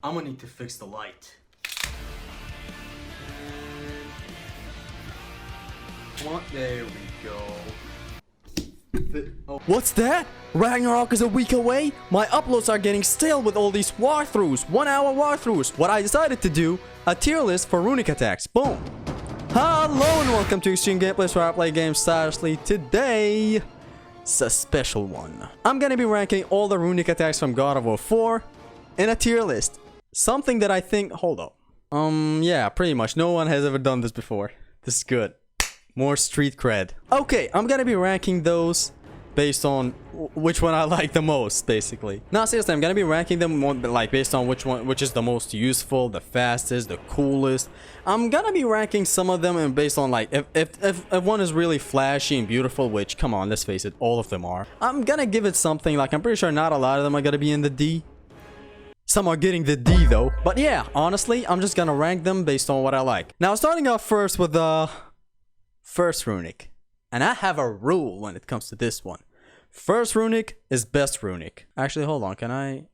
I'm gonna need to fix the light. Come on, there we go. What's that? Ragnarok is a week away? My uploads are getting stale with all these walkthroughs, 1 hour walkthroughs. What I decided to do, a tier list for runic attacks. Boom. Hello and welcome to Extreme Gameplays where I play games tirelessly. Today, it's a special one. I'm gonna be ranking all the runic attacks from God of War 4 in a tier list. Something that I think, hold up. Yeah, pretty much. No one has ever done this before. This is good. More street cred. Okay, I'm gonna be ranking those based on which one I like the most, basically. No, seriously, I'm gonna be ranking them more, like based on which is the most useful, the fastest, the coolest. I'm gonna be ranking some of them and based on like if one is really flashy and beautiful, which come on, let's face it, all of them are. I'm gonna give it something like I'm pretty sure not a lot of them are gonna be in the D. Some are getting the D though. But yeah, honestly, I'm just gonna rank them based on what I like. Now, starting off first with the first runic. And I have a rule when it comes to this one. First runic is best runic. Actually, hold on, can I?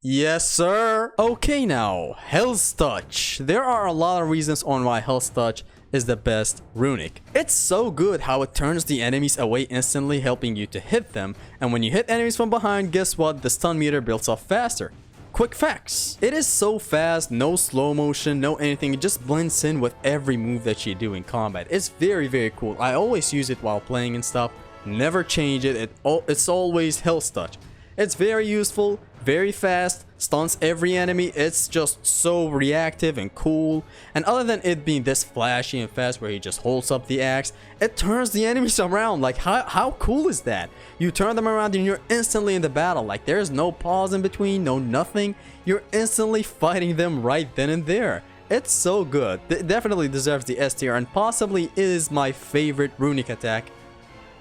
Yes, sir. Okay, now, Hell's Touch. There are a lot of reasons on why Hell's Touch is the best runic. It's so good how it turns the enemies away instantly, helping you to hit them. And when you hit enemies from behind, guess what? The stun meter builds up faster. Quick facts. It is so fast, no slow motion, no anything. It just blends in with every move that you do in combat. It's very, very cool. I always use it while playing and stuff. Never change it. It's always Hell's Touch. It's very useful, very fast, stuns every enemy. It's just so reactive and cool. And other than it being this flashy and fast where he just holds up the axe, it turns the enemies around. Like how cool is that? You turn them around and you're instantly in the battle. Like there's no pause in between, no nothing. You're instantly fighting them right then and there. It's so good. It definitely deserves the S tier and possibly is my favorite runic attack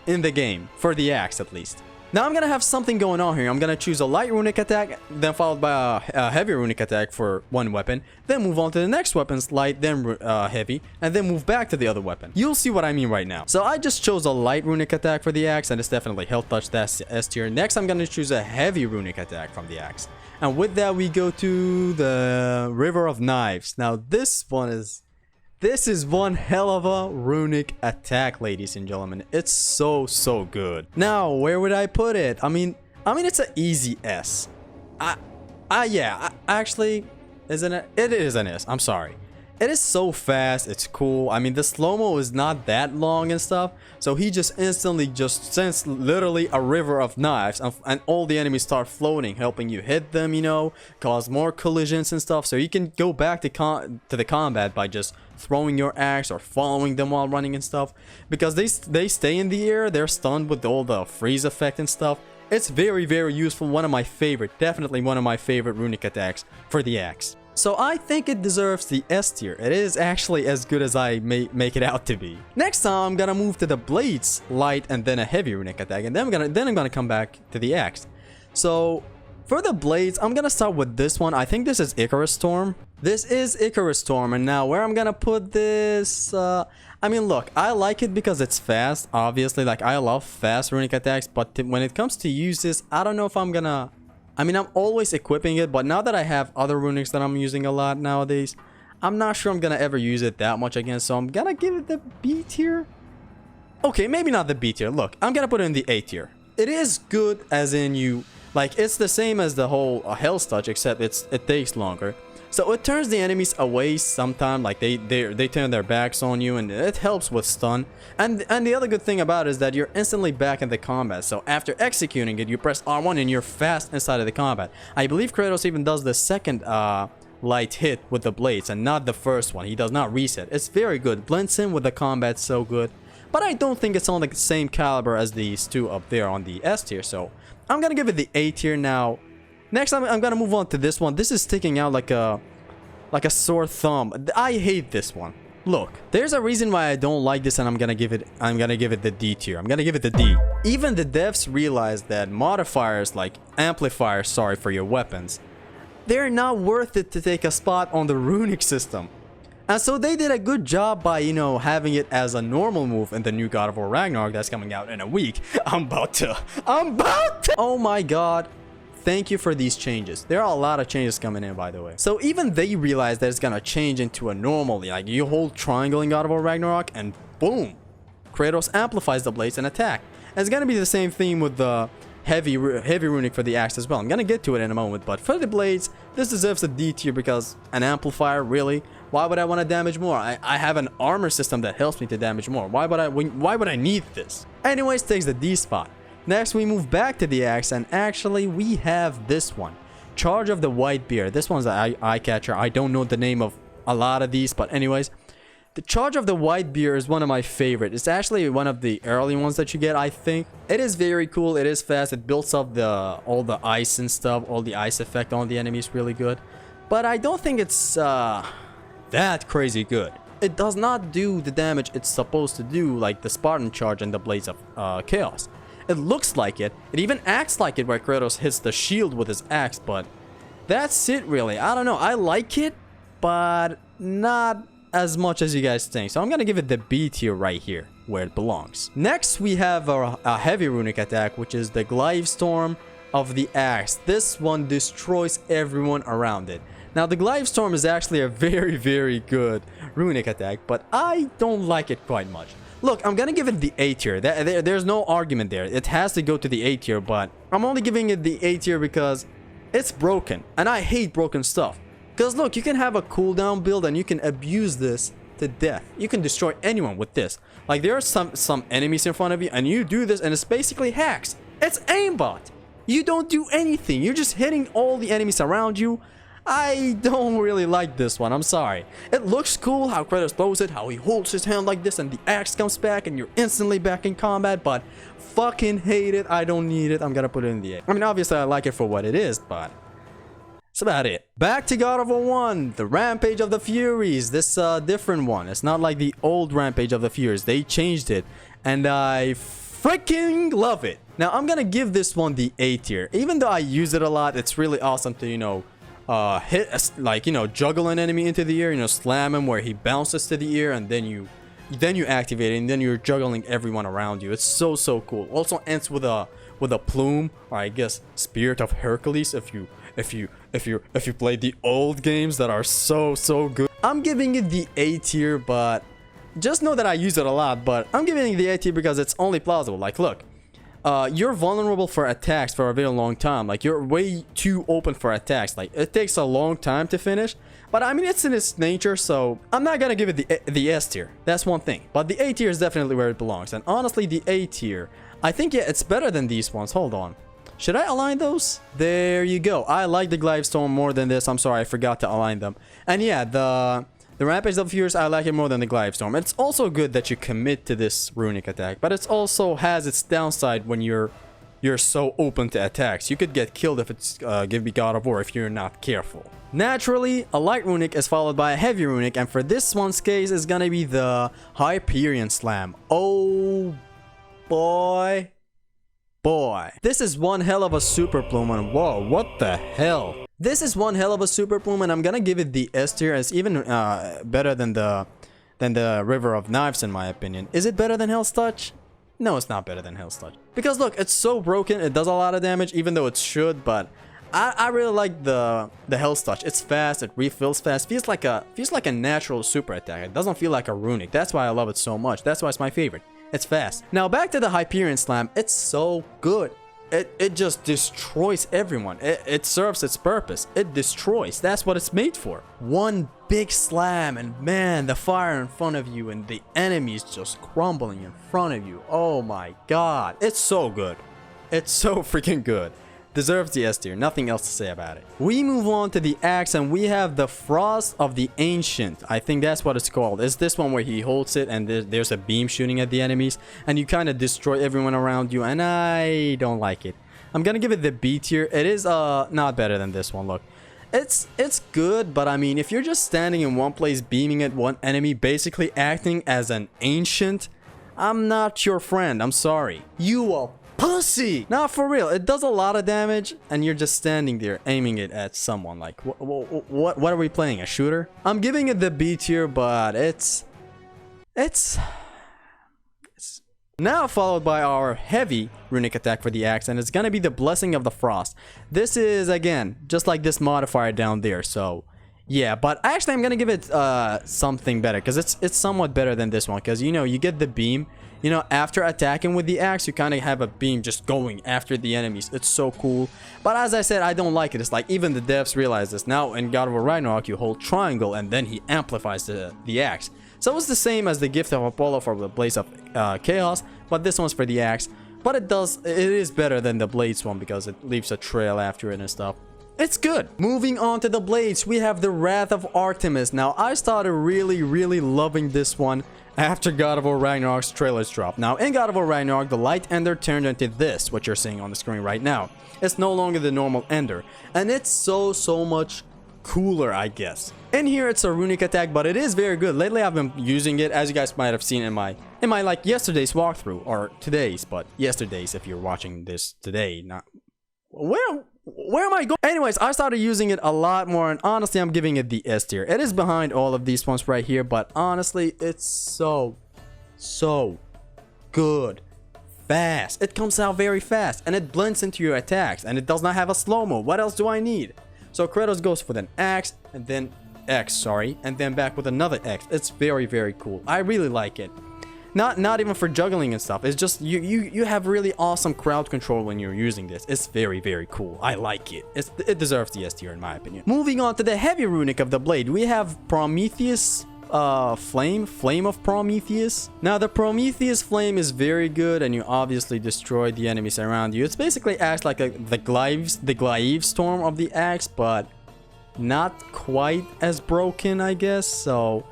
in the game, for the axe at least. Now I'm gonna have something going on here. I'm gonna choose a light runic attack, then followed by a heavy runic attack for one weapon, then move on to the next weapons, light, then heavy, and then move back to the other weapon. You'll see what I mean right now. So I just chose a light runic attack for the axe, and it's definitely Health Touch, that's S tier. Next I'm gonna choose a heavy runic attack from the axe. And with that we go to the River of Knives. Now this is one hell of a runic attack, ladies and gentlemen. It's so good. Now, where would I put it? I mean, it's an easy S. Actually, isn't it? It is an S. I'm sorry. It is so fast. It's cool. I mean, the slow-mo is not that long and stuff. So he just instantly just sends literally a river of knives. And all the enemies start floating, helping you hit them, you know, cause more collisions and stuff. So you can go back to the combat by just throwing your axe or following them while running and stuff. Because they stay in the air. They're stunned with all the freeze effect and stuff. It's very, very useful. One of my favorite, definitely one of my favorite runic attacks for the axe. So I think it deserves the S tier. It is actually as good as I make it out to be. Next time I'm gonna move to the blades, light, and then a heavy runic attack, and then I'm gonna come back to the axe. So for the blades, I'm gonna start with this one. I think this is Icarus Storm. This is Icarus Storm, and now where I'm gonna put this, I mean, look, I like it because it's fast. Obviously, like I love fast runic attacks, but when it comes to use this, I don't know if I'm gonna. I mean, I'm always equipping it, but now that I have other runics that I'm using a lot nowadays, I'm not sure I'm gonna ever use it that much again, so I'm gonna give it the B tier. Okay, maybe not the B tier. Look, I'm gonna put it in the A tier. It is good as in you, like, it's the same as the whole Hell's Touch, except it takes longer. So it turns the enemies away sometime, like they turn their backs on you, and it helps with stun. And the other good thing about it is that you're instantly back in the combat. So after executing it, you press R1 and you're fast inside of the combat. I believe Kratos even does the second light hit with the blades and not the first one. He does not reset. It's very good. Blends in with the combat so good. But I don't think it's on the same caliber as these two up there on the S tier. So I'm gonna give it the A tier now. Next, I'm gonna move on to this one. This is sticking out like a sore thumb. I hate this one. Look, there's a reason why I don't like this, and I'm gonna give it the D tier. I'm gonna give it the D. Even the devs realize that modifiers like amplifiers, sorry, for your weapons, they're not worth it to take a spot on the runic system. And so they did a good job by, you know, having it as a normal move in the new God of War Ragnarok that's coming out in a week. I'm about to. Oh my god. thank you for these changes. There are a lot of changes coming in, by the way. So even they realize that it's gonna change into a normally, like you hold triangle in God of War Ragnarok and boom, Kratos amplifies the blades and attack. And it's gonna be the same theme with the heavy runic for the axe as well. I'm gonna get to it in a moment, but for the blades, this deserves a D tier because an amplifier, really? Why would I want to damage more? I have an armor system that helps me to damage more. Why would I need this? Anyways, takes the D spot. Next, we move back to the axe, and actually, we have this one. Charge of the White Bear. This one's an eye catcher. I don't know the name of a lot of these, but anyways. The Charge of the White Bear is one of my favorite. It's actually one of the early ones that you get, I think. It is very cool. It is fast. It builds up all the ice and stuff. All the ice effect on the enemies really good. But I don't think it's that crazy good. It does not do the damage it's supposed to do, like the Spartan Charge and the Blades of Chaos. It looks like it. It even acts like it where Kratos hits the shield with his axe, but that's it really. I don't know. I like it, but not as much as you guys think. So I'm gonna give it the B tier right here, where it belongs. Next, we have a heavy runic attack, which is the Glaive Storm of the axe. This one destroys everyone around it. Now, the Glaive Storm is actually a very, very good runic attack, but I don't like it quite much. Look, I'm gonna give it the A tier. There's no argument there. It has to go to the A tier, but I'm only giving it the A tier because it's broken, and I hate broken stuff. Because look, you can have a cooldown build and you can abuse this to death. You can destroy anyone with this. Like, there are some enemies in front of you and you do this and it's basically hacks. It's aimbot. You don't do anything. You're just hitting all the enemies around you. I don't really like this one. I'm sorry. It looks cool how Kratos throws it, how he holds his hand like this and the axe comes back and you're instantly back in combat, but fucking hate it. I don't need it. I'm gonna put it in the A. I mean, obviously I like it for what it is, but that's about it. Back to God of War 1, the Rampage of the Furies. This different one. It's not like the old Rampage of the Furies. They changed it, and I freaking love it. Now, I'm gonna give this one the A tier. Even though I use it a lot, it's really awesome to, you know, hit, like, you know, juggle an enemy into the air, you know, slam him where he bounces to the air, and then you activate it, and then you're juggling everyone around you. It's so cool. Also ends with a plume, or I guess Spirit of Hercules if you play the old games that are so good. I'm giving it the A tier, but just know that I use it a lot, but I'm giving it the A tier because it's only plausible. Like, look, you're vulnerable for attacks for a very long time. Like, you're way too open for attacks. Like, it takes a long time to finish, but I mean, it's in its nature, so I'm not gonna give it the S tier. That's one thing, but the A tier is definitely where it belongs. And honestly, the A tier, I think, yeah, it's better than these ones. Hold on. Should I align those? There you go. I like the Glaive Storm more than this. I'm sorry, I forgot to align them. And yeah, the Rampage of the Furies, I like it more than the Glaive Storm. It's also good that you commit to this runic attack, but it also has its downside when you're so open to attacks. You could get killed if it's give me God of War if you're not careful. Naturally, a light runic is followed by a heavy runic, and for this one's case, is gonna be the Hyperion Slam. Oh boy. This is one hell of a super plume, and whoa, what the hell? This is one hell of a super plume, and I'm gonna give it the S tier. It's even better than the River of Knives, in my opinion. Is it better than Hell's Touch? No, it's not better than Hell's Touch. Because look, it's so broken, it does a lot of damage, even though it should, but I really like the Hell's Touch. It's fast, it refills fast, feels like a natural super attack. It doesn't feel like a runic. That's why I love it so much. That's why it's my favorite. It's fast. Now back to the Hyperion Slam. It's so good. It just destroys everyone. It serves its purpose. It destroys. That's what it's made for. One big slam, and man, the fire in front of you and the enemies just crumbling in front of you. Oh my god. It's so good. It's so freaking good. Deserves the S tier. Nothing else to say about it. We move on to the axe, and we have the Frost of the Ancient. I think that's what it's called. It's this one where he holds it and there's a beam shooting at the enemies, and you kind of destroy everyone around you, and I don't like it. I'm gonna give it the B tier. It is not better than this one. Look, it's good, but I mean, if you're just standing in one place beaming at one enemy, basically acting as an ancient, I'm not your friend. I'm sorry. You are pussy. Now, for real, it does a lot of damage, and you're just standing there aiming it at someone. Like, what are we playing? A shooter? I'm giving it the B tier, but it's Now followed by our heavy runic attack for the axe, and it's gonna be the Blessing of the Frost. This is, again, just like this modifier down there, so yeah, but actually I'm gonna give it something better, because it's somewhat better than this one, because you know, you get the beam, you know, after attacking with the axe, you kind of have a beam just going after the enemies. It's so cool, but as I said, I don't like it. It's like, even the devs realize this. Now in God of War Ragnarok, you hold triangle, and then he amplifies the axe. So it's the same as the Gift of Apollo for the Blaze of Chaos, but this one's for the axe. But it is better than the Blades one because it leaves a trail after it and stuff. It's good. Moving on to the Blades, we have the Wrath of Artemis. Now, I started really loving this one after God of War Ragnarok's trailers dropped. Now, in God of War Ragnarok, the Light Ender turned into this, what you're seeing on the screen right now. It's no longer the normal Ender, and it's so much cooler, I guess. In here, it's a runic attack, but it is very good. Lately, I've been using it, as you guys might have seen in my like yesterday's walkthrough, or today's, but yesterday's if you're watching this today. Not where am I going? Anyways, I started using it a lot more, and honestly, I'm giving it the S tier. It is behind all of these ones right here, but honestly, it's so good. Fast. It comes out very fast, and it blends into your attacks, and it does not have a slow-mo. What else do I need? So Kratos goes with an axe, and then and then back with another X. It's very cool. I really like it. Not even for juggling and stuff. It's just you have really awesome crowd control when you're using this. It's very cool. I like it. It deserves the S tier in my opinion. Moving on to the heavy runic of the blade, we have Prometheus Flame of Prometheus. Now the Prometheus Flame is very good, and you obviously destroy the enemies around you. It's basically acts like the Glaive Storm of the axe, but not quite as broken, I guess. So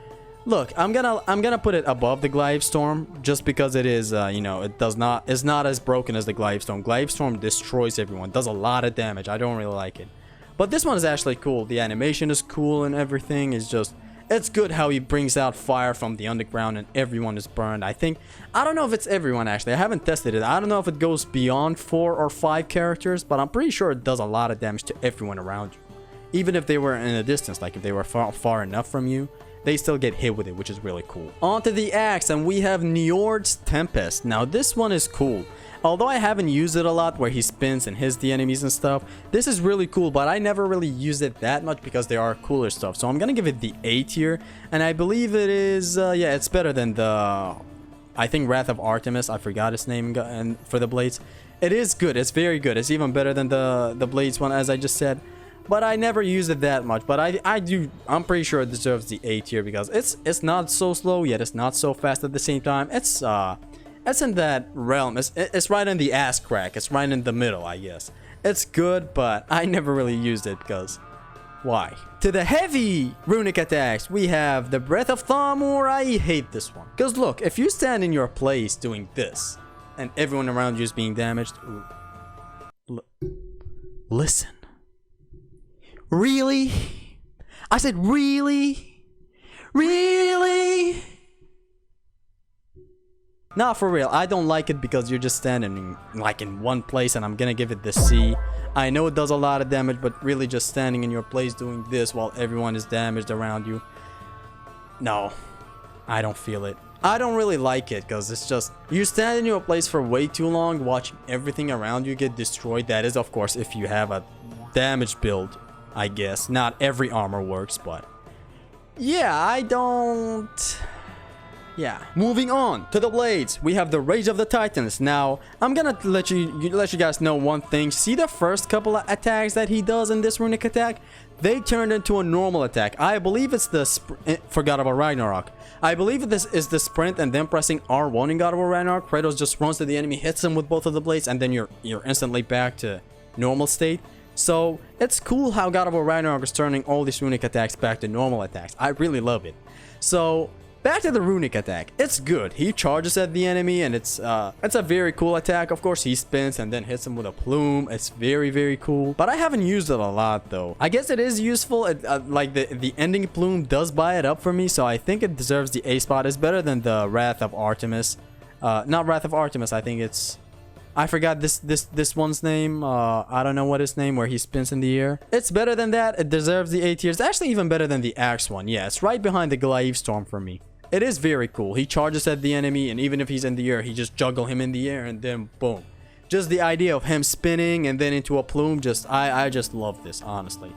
look, I'm gonna put it above the Glaive Storm just because it is you know, it's not as broken as the Glaive Storm. Glaive Storm destroys everyone, does a lot of damage. I don't really like it, but this one is actually cool. The animation is cool and everything is just, it's good how he brings out fire from the underground and everyone is burned. I don't know if it's everyone actually. I haven't tested it. I don't know if it goes beyond 4 or 5 characters, but I'm pretty sure it does a lot of damage to everyone around you. Even if they were in a distance, like if they were far enough from you, they still get hit with it, which is really cool. On to the axe, and we have Njord's Tempest. Now this one is cool. Although I haven't used it a lot where he spins and hits the enemies and stuff, this is really cool, but I never really use it that much because there are cooler stuff. So I'm gonna give it the A tier, and I believe it is, yeah, it's better than the, I think, Wrath of Artemis. I forgot its name, and for the blades. It is good, it's very good. It's even better than the blades one, as I just said. But I never use it that much, but I'm pretty sure it deserves the A tier because it's not so slow, yet it's not so fast at the same time. It's in that realm. It's right in the ass crack. It's right in the middle, I guess. It's good, but I never really used it because why? To the heavy runic attacks, we have the Breath of Thamur. I hate this one. Because look, if you stand in your place doing this and everyone around you is being damaged, listen. Really? I said really? Really? Nah, for real, I don't like it because you're just standing like in one place, and I'm gonna give it the C. I know it does a lot of damage, but really just standing in your place doing this while everyone is damaged around you. No, I don't feel it. I don't really like it because it's just, you stand in your place for way too long watching everything around you get destroyed. That is, of course, if you have a damage build, I guess. Not every armor works, but yeah, I don't. Yeah. Moving on to the blades, we have the Rage of the Titans. Now, I'm gonna let you guys know one thing. See the first couple of attacks that he does in this runic attack? They turned into a normal attack. I believe it's the for God of War Ragnarok. I believe this is the sprint and then pressing R1 in God of War Ragnarok. Kratos just runs to the enemy, hits him with both of the blades, and then you're instantly back to normal state. So it's cool how God of War Ragnarok is turning all these runic attacks back to normal attacks. I really love it. So back to the runic attack. It's good. He charges at the enemy, and it's a very cool attack. Of course, he spins and then hits him with a plume. It's very cool. But I haven't used it a lot though. I guess it is useful. Like the ending plume does buy it up for me, so I think it deserves the A spot. It's better than the Wrath of Artemis. Not Wrath of Artemis. I think it's, I forgot this one's name. I don't know what his name, where he spins in the air. It's better than that. It deserves the A tier. It's actually even better than the axe one. Yeah, it's right behind the Glaive Storm for me. It is very cool. He charges at the enemy, and even if he's in the air, he just juggle him in the air, and then boom. Just the idea of him spinning and then into a plume, I just love this, honestly.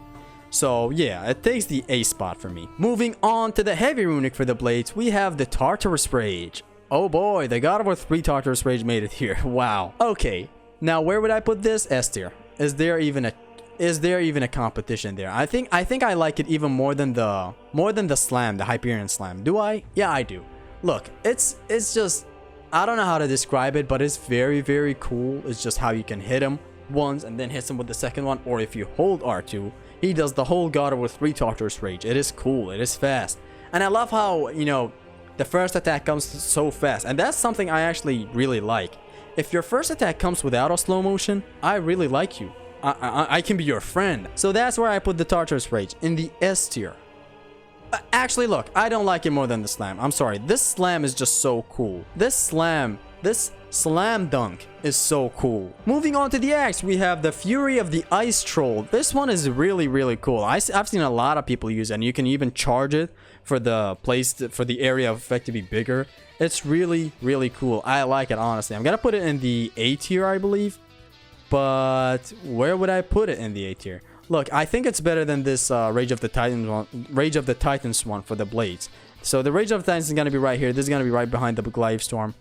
So yeah, it takes the A spot for me. Moving on to the heavy runic for the blades, we have the Tartarus Rage. Oh boy, the God of War 3 Tartarus Rage made it here. Wow. Okay, now where would I put this? S tier. Is there even a competition there? I think I like it even more than the slam, the Hyperion Slam. Do I? Yeah, I do. Look, it's just, I don't know how to describe it, but it's very, very cool. It's just how you can hit him once and then hit him with the second one, or if you hold R2, he does the whole God of War 3 Tartarus Rage. It is cool. It is fast. And I love how, you know, the first attack comes so fast. And that's something I actually really like. If your first attack comes without a slow motion, I really like you. I can be your friend. So that's where I put the Tartarus Rage, in the S tier. Actually, look, I don't like it more than the slam. I'm sorry. This slam is just so cool. This slam dunk is so cool. Moving on to the axe, we have the Fury of the Ice Troll. This one is really, really cool. I've seen a lot of people use it, and you can even charge it for the area of effect to be bigger. It's really, really cool. I like it, honestly. I'm gonna put it in the A tier, I believe. But where would I put it in the A tier? Look, I think it's better than this Rage of the Titans one for the blades. So the Rage of the Titans is gonna be right here. This is gonna be right behind the Glaive Storm.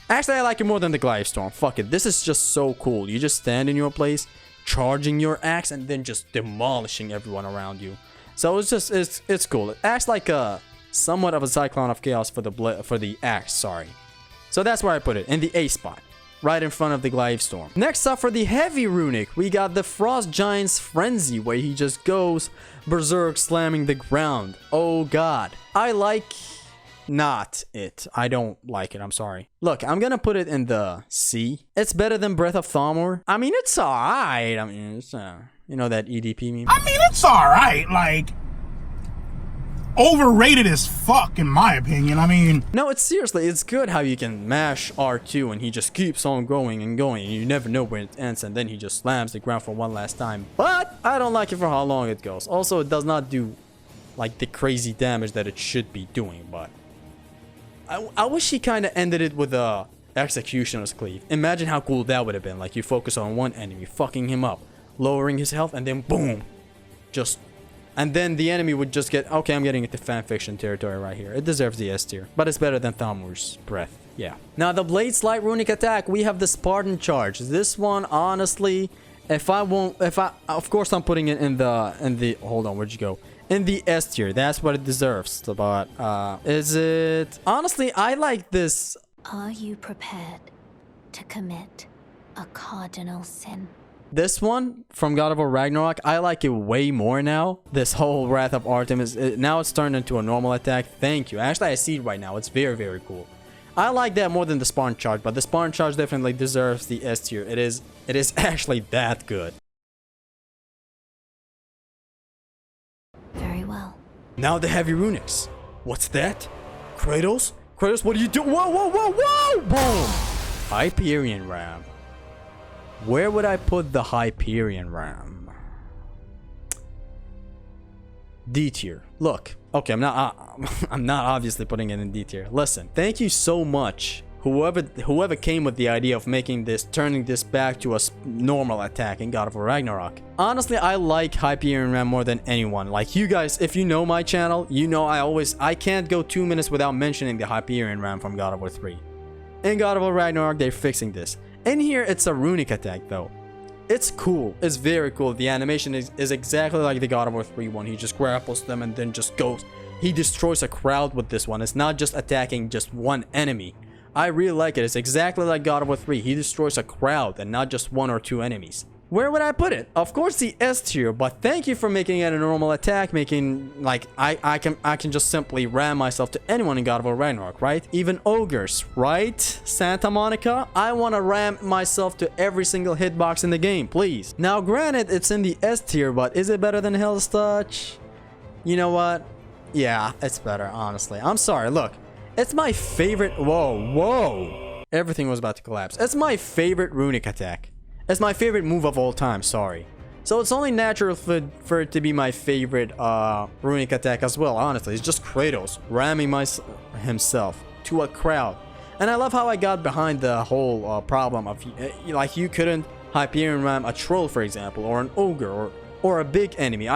Actually, I like it more than the Glaive Storm. Fuck it. This is just so cool. You just stand in your place, charging your axe, and then just demolishing everyone around you. So it's cool. It acts like a somewhat of a Cyclone of Chaos for the axe. Sorry. So that's where I put it, in the A spot, right in front of the Glaive Storm. Next up, for the heavy runic, we got the Frost Giant's Frenzy, where he just goes berserk, slamming the ground. Oh god, I like. Not it. I don't like it. I'm sorry. Look, I'm gonna put it in the C. It's better than Breath of Thamur. I mean, it's alright. I mean, it's you know that EDP meme? I mean, it's alright. Like, overrated as fuck, in my opinion. I mean, no, it's seriously, it's good how you can mash R2 and he just keeps on going and going, and you never know where it ends, and then he just slams the ground for one last time. But I don't like it for how long it goes. Also, it does not do like the crazy damage that it should be doing, but I wish he kind of ended it with a Executioner's Cleave. Imagine how cool that would have been. Like, you focus on one enemy, fucking him up, lowering his health, and then boom, and then the enemy would just get, okay, I'm getting into fanfiction territory right here. It deserves the S tier, but it's better than Thamur's breath. Yeah. Now the Blade's light runic attack, we have the Spartan Charge. This one, honestly, of course I'm putting it in the hold on, where'd you go? In the S tier. That's what it deserves. But is it, honestly, I like this. Are you prepared to commit a cardinal sin? This one from God of War Ragnarok, I like it way more now. This whole Wrath of Artemis, now it's turned into a normal attack. Thank you. Actually, I see it right now. It's very, very cool. I like that more than the Spartan Charge, but the Spartan Charge definitely deserves the S tier. It is actually that good. Very well. Now the heavy runics. What's that? Kratos? Kratos, what are you doing? Whoa, whoa, whoa, whoa! Boom! Hyperion Ram. Where would I put the Hyperion Ram? D tier. Look, okay, I'm not obviously putting it in D tier. Listen, thank you so much, whoever came with the idea of turning this back to a normal attack in God of War Ragnarok. Honestly, I like Hyperion Ram more than anyone. Like, you guys, if you know my channel, you know I can't go 2 minutes without mentioning the Hyperion Ram from God of War 3. In God of War Ragnarok, they're fixing this. In here, it's a runic attack though. It's cool. It's very cool. The animation is exactly like the God of War 3 one. He just grapples them and then just goes. He destroys a crowd with this one. It's not just attacking just one enemy. I really like it. It's exactly like God of War 3. He destroys a crowd and not just 1 or 2 enemies. Where would I put it? Of course the S tier, but thank you for making it a normal attack, making, like, I can just simply ram myself to anyone in God of War Ragnarok, right? Even ogres, right? Santa Monica? I want to ram myself to every single hitbox in the game, please. Now granted, it's in the S tier, but is it better than Hell's Touch? You know what? Yeah, it's better, honestly. I'm sorry, look. It's my favorite, whoa. Everything was about to collapse. It's my favorite runic attack. It's my favorite move of all time, sorry. So it's only natural for it to be my favorite runic attack as well, honestly. It's just Kratos ramming himself to a crowd. And I love how I got behind the whole problem of, like, you couldn't Hyperion ram a troll, for example, or an ogre, or a big enemy.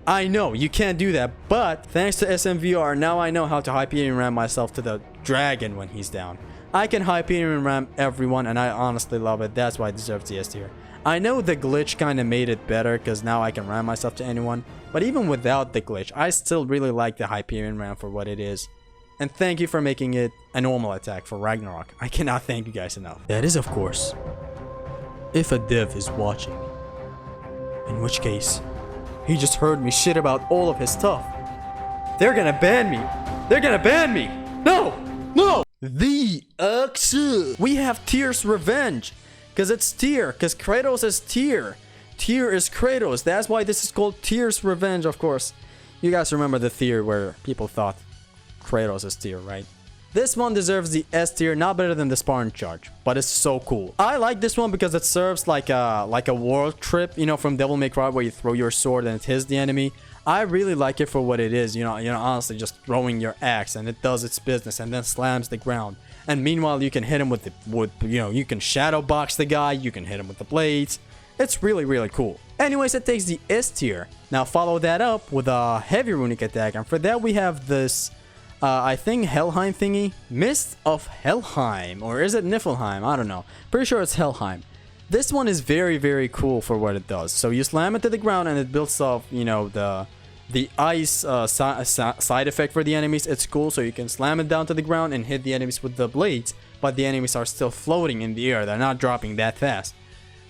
I know you can't do that, but thanks to SMVR, now I know how to Hyperion ram myself to the dragon when he's down. I can Hyperion ram everyone, and I honestly love it. That's why it deserves the S tier. I know the glitch kind of made it better, because now I can ram myself to anyone, but even without the glitch, I still really like the Hyperion ram for what it is. And thank you for making it a normal attack for Ragnarok. I cannot thank you guys enough. That is, of course, if a dev is watching. In which case, he just heard me shit about all of his stuff. They're gonna ban me. They're gonna ban me. No! No! The Axe. We have Tyr's Revenge. Because it's Tyr. Because Kratos is Tyr. Tyr is Kratos. That's why this is called Tyr's Revenge, of course. You guys remember the theory where people thought Kratos is Tyr, right? This one deserves the S tier, not better than the Spartan Charge, but it's so cool. I like this one because it serves like a world trip, you know, from Devil May Cry, where you throw your sword and it hits the enemy. I really like it for what it is, you know, honestly, just throwing your axe and it does its business and then slams the ground. And meanwhile, you can hit him with you can shadow box the guy, you can hit him with the blades. It's really, really cool. Anyways, it takes the S tier. Now follow that up with a heavy runic attack, and for that we have this I think Helheim thingy. Mist of Helheim. Or is it Niflheim? I don't know. Pretty sure it's Helheim. This one is very, very cool for what it does. So you slam it to the ground and it builds off, you know, the ice side effect for the enemies. It's cool, so you can slam it down to the ground and hit the enemies with the blades. But the enemies are still floating in the air. They're not dropping that fast.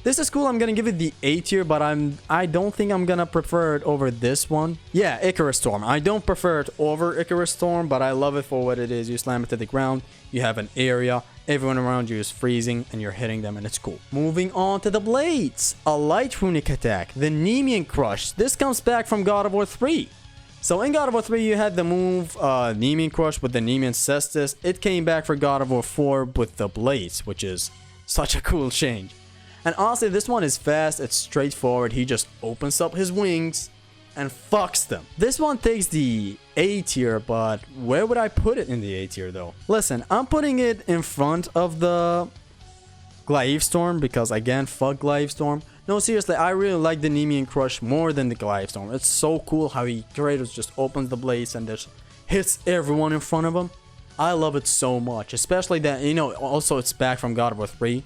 This is cool. I'm gonna give it the A tier, but I don't think I'm gonna prefer it over this one. Yeah, Icarus Storm. I don't prefer it over Icarus Storm, but I love it for what it is. You slam it to the ground, you have an area, everyone around you is freezing, and you're hitting them, and it's cool. Moving on to the blades. A light runic attack, the Nemean Crush. This comes back from God of War 3. So in God of War 3, you had the move Nemean Crush with the Nemean Cestus. It came back for God of War 4 with the blades, which is such a cool change. And honestly, this one is fast, it's straightforward. He just opens up his wings and fucks them. This one takes the A tier, but where would I put it in the A tier though? Listen, I'm putting it in front of the Glaive Storm because, again, fuck Glaive Storm. No, seriously, I really like the Nemean Crush more than the Glaive Storm. It's so cool how Kratos just opens the blades and just hits everyone in front of him. I love it so much, especially that, you know, also it's back from God of War 3.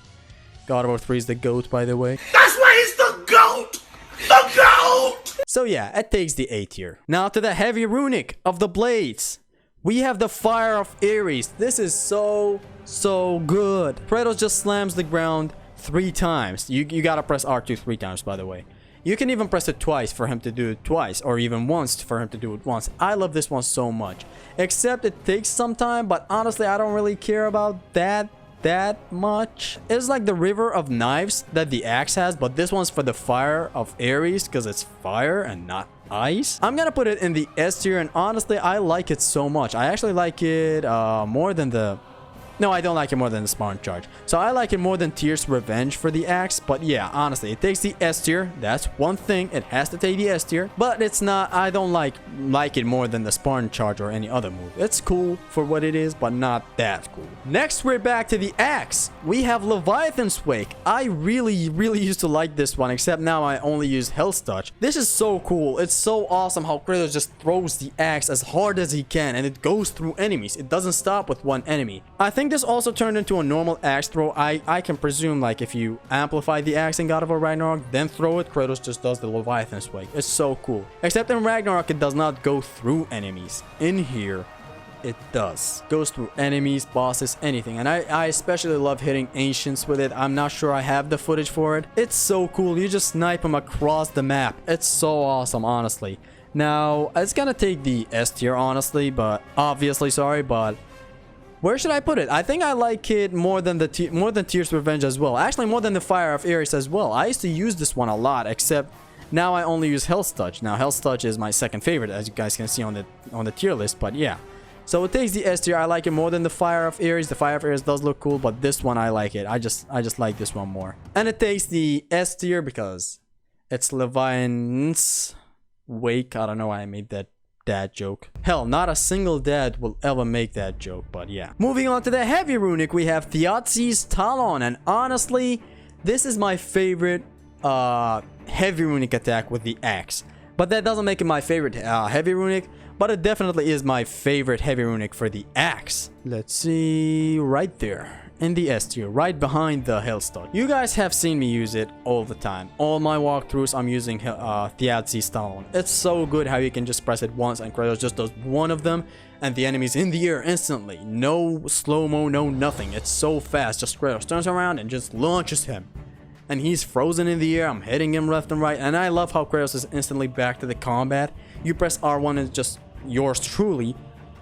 God of War 3 is the GOAT, by the way. That's why he's the GOAT! The GOAT! So yeah, it takes the A tier. Now to the heavy runic of the blades. We have the Fire of Ares. This is so good. Kratos just slams the ground 3 times. You gotta press R2 3 times, by the way. You can even press it twice for him to do it twice, or even once for him to do it once. I love this one so much. Except it takes some time, but honestly, I don't really care about that much. It's like the River of Knives that the axe has, but this one's for the Fire of Ares because it's fire and not ice. I'm gonna put it in the S tier, and honestly, I like it so much. I actually like it more than the... No, I don't like it more than the Spartan Charge. So I like it more than Tyr's Revenge for the axe. But yeah, honestly, it takes the S tier. That's one thing. It has to take the S tier. But it's not... I don't like it more than the Spartan Charge or any other move. It's cool for what it is, but not that cool. Next, we're back to the axe. We have Leviathan's Wake. I really used to like this one, except now I only use Hell's Touch. This is so cool. It's so awesome how Kratos just throws the axe as hard as he can, and it goes through enemies. It doesn't stop with one enemy. I think this also turned into a normal axe throw. I can presume, like, if you amplify the axe in God of War Ragnarok, then throw it, Kratos just does the Leviathan's Wake. It's so cool. Except in Ragnarok, it does not go through enemies. In here, it does. Goes through enemies, bosses, anything. And I especially love hitting ancients with it. I'm not sure I have the footage for it. It's so cool. You just snipe them across the map. It's so awesome, honestly. Now, it's gonna take the S tier, honestly, but obviously, sorry, but where should I put it? I think I like it more than Tyr's Revenge as well. Actually, more than the Fire of Ares as well. I used to use this one a lot, except now I only use Hell's Touch. Now, Hell's Touch is my second favorite, as you guys can see on the tier list, but yeah. So it takes the S tier. I like it more than the Fire of Ares. The Fire of Ares does look cool, but this one I like it. I just like this one more. And it takes the S tier because It's Leviathan's wake. I don't know why I made that dad joke. Hell, not a single dad will ever make that joke, but yeah. Moving on to the heavy runic, we have Thiazi's Talon, and honestly, this is my favorite heavy runic attack with the axe. But that doesn't make it my favorite heavy runic, but it definitely is my favorite heavy runic for the axe. Let's see, right there. In the S tier, right behind the Hellstock. You guys have seen me use it all the time. All my walkthroughs, I'm using Thiazi's Talon. It's so good how you can just press it once and Kratos just does one of them and the enemy's in the air instantly. No slow-mo, no nothing. It's so fast. Just Kratos turns around and just launches him. And he's frozen in the air. I'm hitting him left and right. And I love how Kratos is instantly back to the combat. You press R1 and just yours truly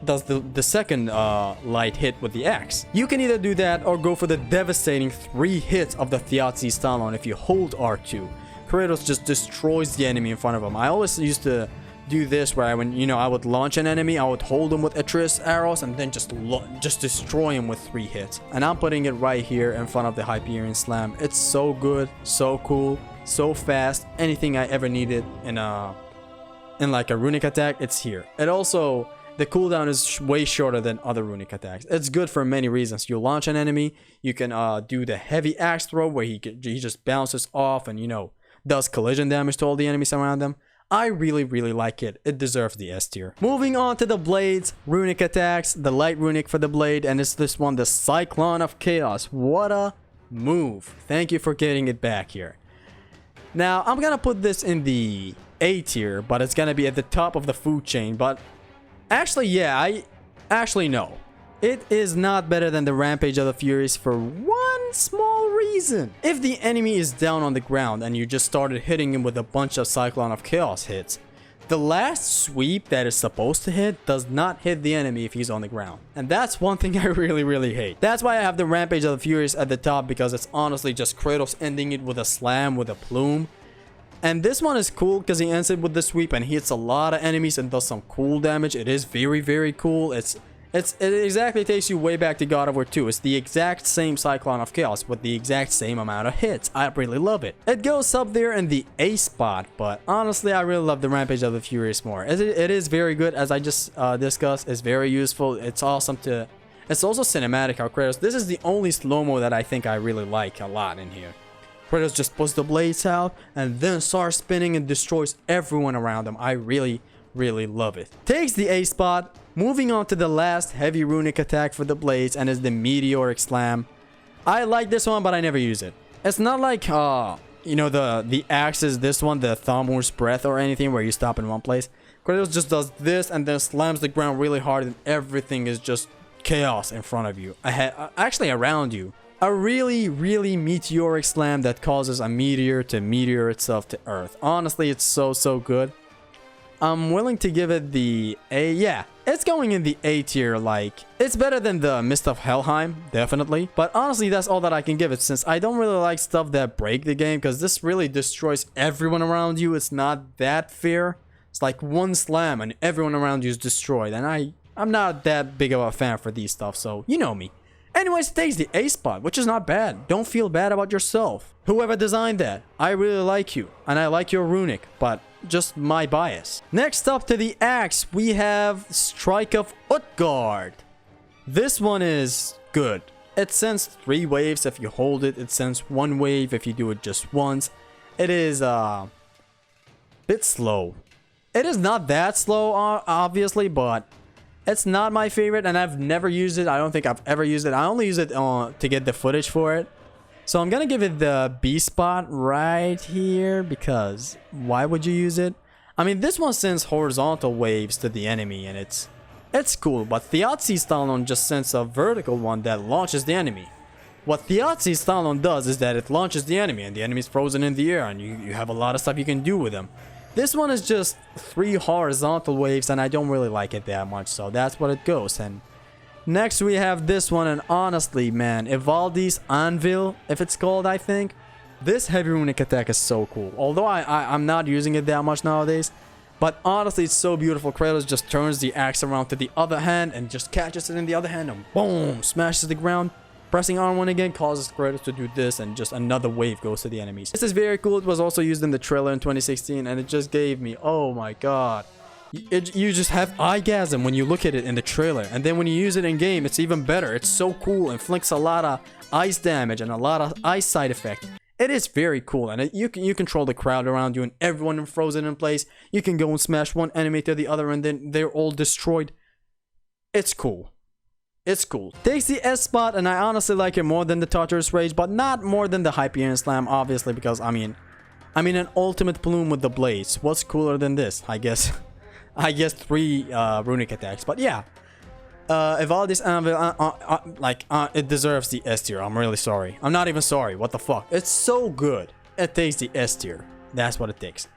does the second light hit with the axe. You can either do that or go for the devastating 3 hits of the Thiazi's Talon if you hold R2. Kratos just destroys the enemy in front of him. I always used to do this where I would launch an enemy, I would hold him with Atreus arrows and then just destroy him with 3 hits. And I'm putting it right here in front of the Hyperion Slam. It's so good, so cool, so fast. Anything I ever needed in like a runic attack, it's here. It also, the cooldown is way shorter than other runic attacks. It's good for many reasons. You launch an enemy, you can do the heavy axe throw where he just bounces off and does collision damage to all the enemies around them. I really like it. It deserves the S tier. Moving on to the blades, runic attacks, the light runic for the blade, and it's this one, the Cyclone of Chaos. What a move. Thank you for getting it back here. Now, I'm gonna put this in the A tier, but it's gonna be at the top of the food chain, but actually, yeah, no. It is not better than the Rampage of the Furries for one small reason. If the enemy is down on the ground and you just started hitting him with a bunch of Cyclone of Chaos hits, the last sweep that is supposed to hit does not hit the enemy if he's on the ground. And that's one thing I really hate. That's why I have the Rampage of the Furries at the top, because it's honestly just Kratos ending it with a slam with a plume. And this one is cool because he ends it with the sweep and hits a lot of enemies and does some cool damage. It is very cool. It exactly takes you way back to God of War 2. It's the exact same Cyclone of Chaos with the exact same amount of hits. I really love it. It goes up there in the A spot, but honestly, I really love the Rampage of the Furious more. It is very good, as I just discussed. It's very useful. It's awesome to... It's also cinematic how Kratos... This is the only slow-mo that I think I really like a lot in here. Kratos just puts the blades out and then starts spinning and destroys everyone around him. I really love it. Takes the A spot. Moving on to the last heavy runic attack for the blades, and is the Meteoric Slam. I like this one, but I never use it. It's not like the axe is this one, the Thamur's breath or anything where you stop in one place. Kratos just does this and then slams the ground really hard and everything is just chaos in front of you. Actually around you. A really meteoric slam that causes a meteor to meteor itself to Earth. Honestly, it's so good. I'm willing to give it the A. Yeah, it's going in the A tier. Like, it's better than the Mist of Helheim, definitely. But honestly, that's all that I can give it, since I don't really like stuff that break the game, because this really destroys everyone around you. It's not that fair. It's like one slam and everyone around you is destroyed, and I'm not that big of a fan for these stuff, so you know me. Anyways, it takes the A spot, which is not bad. Don't feel bad about yourself. Whoever designed that, I really like you, and I like your runic, but just my bias. Next up to the axe, we have Strike of Utgard. This one is good. It sends 3 waves if you hold it. It sends 1 wave if you do it just once. It is a bit slow. It is not that slow, obviously, but it's not my favorite, and I've never used it. I don't think I've ever used it. I only use it to get the footage for it. So I'm gonna give it the B spot right here, because why would you use it? I mean, this one sends horizontal waves to the enemy, and it's cool, but Thiazi's Talon just sends a vertical one that launches the enemy. What Thiazi's Talon does is that it launches the enemy, and the enemy's frozen in the air, and you have a lot of stuff you can do with them. This one is just 3 horizontal waves, and I don't really like it that much, so that's what it goes. And next we have this one, and honestly, man, Ivaldi's Anvil, if it's called, I think. This heavy runic attack is so cool, although I'm not using it that much nowadays. But honestly, it's so beautiful. Kratos just turns the axe around to the other hand and just catches it in the other hand and boom, smashes the ground. Pressing R1 again causes Kratos to do this, and just another wave goes to the enemies. This is very cool. It was also used in the trailer in 2016, and it just gave me, oh my god. You just have eyegasm when you look at it in the trailer, and then when you use it in game, it's even better. It's so cool. Inflicts a lot of ice damage and a lot of ice side effect. It is very cool, and you control the crowd around you, and everyone frozen in place. You can go and smash one enemy to the other, and then they're all destroyed. It's cool. It's cool. Takes the S spot, and I honestly like it more than the Tartarus Rage, but not more than the Hyperion Slam, obviously, because I mean an ultimate plume with the blades. What's cooler than this? I guess 3 runic attacks. But yeah, Ivaldi's Anvil, it deserves the S tier. I'm really sorry. I'm not even sorry. What the fuck? It's so good. It takes the S tier. That's what it takes.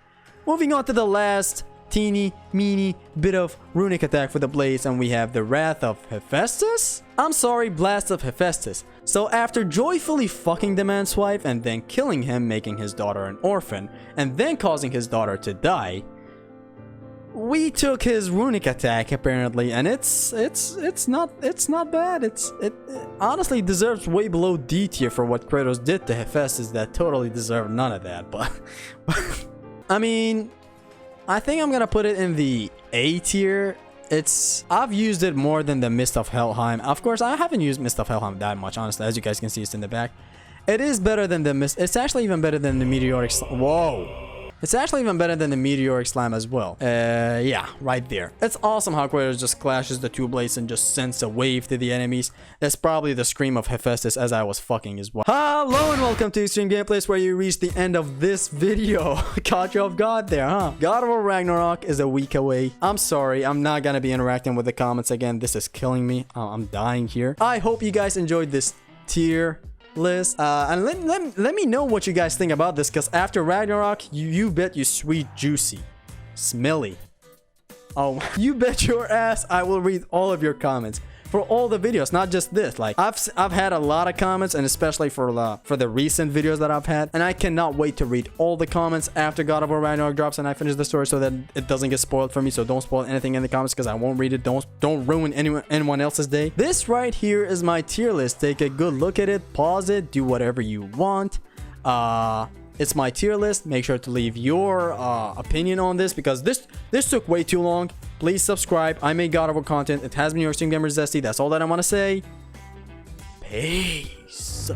Moving on to the last teeny meeny bit of runic attack for the blades, and we have the Wrath of Hephaestus? I'm sorry, Blast of Hephaestus. So after joyfully fucking the man's wife and then killing him, making his daughter an orphan, and then causing his daughter to die, we took his runic attack apparently, and it's not bad. It honestly deserves way below D tier for what Kratos did to Hephaestus. That totally deserved none of that, but I mean, I think I'm gonna put it in the A tier. I've used it more than the Mist of Helheim. Of course, I haven't used Mist of Helheim that much, honestly. As you guys can see, it's in the back. It is better than the Mist. It's actually even better than the Meteoric Slam. Whoa. It's actually even better than the Meteoric Slam as well. Yeah, right there. It's awesome how Kratos just clashes the 2 blades and just sends a wave to the enemies. That's probably the scream of Hephaestus as I was fucking as well. Hello and welcome to Extreme Gameplays, where you reach the end of this video. Caught you off guard there, huh? God of War Ragnarok is a week away. I'm sorry, I'm not gonna be interacting with the comments again. This is killing me. I'm dying here. I hope you guys enjoyed this tier list, and let me know what you guys think about this, because after Ragnarok, you bet you sweet juicy smelly, oh, you bet your ass I will read all of your comments for all the videos, not just this. Like I've had a lot of comments, and especially for the recent videos that I've had, and I cannot wait to read all the comments after God of War Ragnarok drops and I finish the story, so that it doesn't get spoiled for me. So don't spoil anything in the comments, because I won't read it. Don't ruin anyone else's day. This right here is my tier list. Take a good look at it, pause it, do whatever you want. It's my tier list. Make sure to leave your opinion on this, because this took way too long. Please subscribe. I make God of War content. It has been your Extreme Gamer Zesty. That's all that I want to say. Peace.